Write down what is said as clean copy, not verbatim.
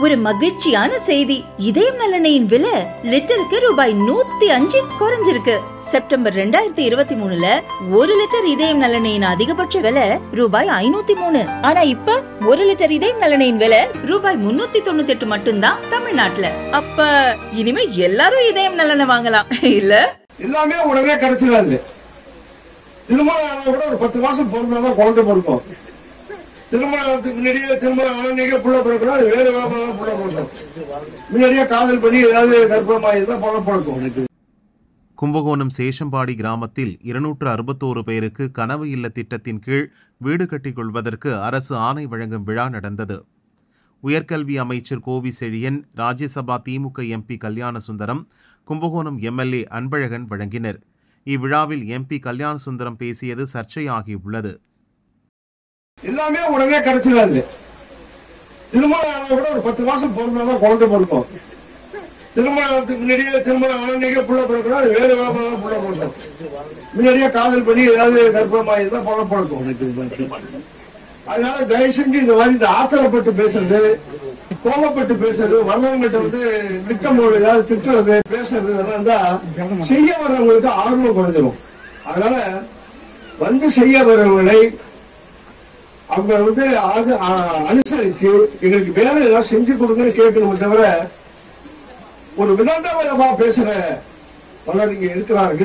ஒரு மகிழ்ச்சியான செய்தி. இதயம் நல்லெண்ணெயின் விலை லிட்டருக்கு ரூபாய் 105 குறைஞ்சிருக்கு. செப்டம்பர் 2023ல 1 லிட்டர் இதயம் நல்லெண்ணெயின் அதிகபட்ச விலை ரூபாய் 503. ஆனா இப்ப 1 லிட்டர் இதயம் நல்லெண்ணெயின் விலை ரூபாய் 398 மட்டும்தான் தமிழ்நாட்டுல. அப்ப இனிமே எல்லாரும் இதயம் நல்லெண்ணெய் வாங்கலாம் இல்ல? எல்லாமே உடனே கிடைச்சிடாது. திருமணம் ஆனா கூட ஒரு 10 மாசம் பிறந்தாதான் குழந்தை பிறக்கும். திருமணத்துக்கு முன்னாடியே திருமணம் ஆனா புள்ள பிறக்கணும், அது வேறு விதமாக புள்ள பிறக்கும். முன்னாடியே காதல் பண்ணி ஏதாவது கர்ப்பமாயிருந்தா பணம் பிறக்கும். கும்பகோணம் சேஷம்பாடி கிராமத்தில் 261 பேருக்கு கனவு இல்ல திட்டத்தின் கீழ் வீடு கட்டிக் கொள்வதற்கு அரசு ஆணை வழங்கும் விழா நடந்தது. உயர்கல்வி அமைச்சர் கோவி செழியன், ராஜ்யசபா திமுக எம்பி கல்யாணசுந்தரம், கும்பகோணம் எம்எல்ஏ அன்பழகன் வழங்கினர். இவ்விழாவில் எம்பி கல்யாணசுந்தரம் பேசியது சர்ச்சையாகியுள்ளது. எல்லாமே உடனே கிடைச்சிடாது. திருமணம் ஆனா கூட ஒரு 10 மாசம் பிறந்தாதான் குழந்தை பிறக்கும். திருமணத்துக்கு முன்னாடியே திருமணம் ஆனா புள்ள பிறக்கணும், அது வேறு விதமாக புள்ள பிறக்கும். முன்னாடியே காதல் பண்ணி ஏதாவது கர்ப்பமாயிருந்தா பணம் பிறக்கும். அதனால தயவு செஞ்சு இந்த மாதிரி இந்த ஆசைப்பட்டு பேசுறது, கோபப்பட்டு பேசுறது, வர்றவங்ககிட்ட திட்டம் ஏதாவது திட்டுறது, பேசுறது இதெல்லாம் செய்ய வர்றவங்களுக்கு ஆர்வம் குறைஞ்சிடும். அதனால செய்ய வர்றவங்களை அவங்க அனுசரிச்சு எங்களுக்கு வேற ஏதாவது செஞ்சு கொடுங்கன்னு கேட்கணுமே தவிர ஒரு விதண்டா பேசுற பலர் இங்க இருக்கிறார்கள்.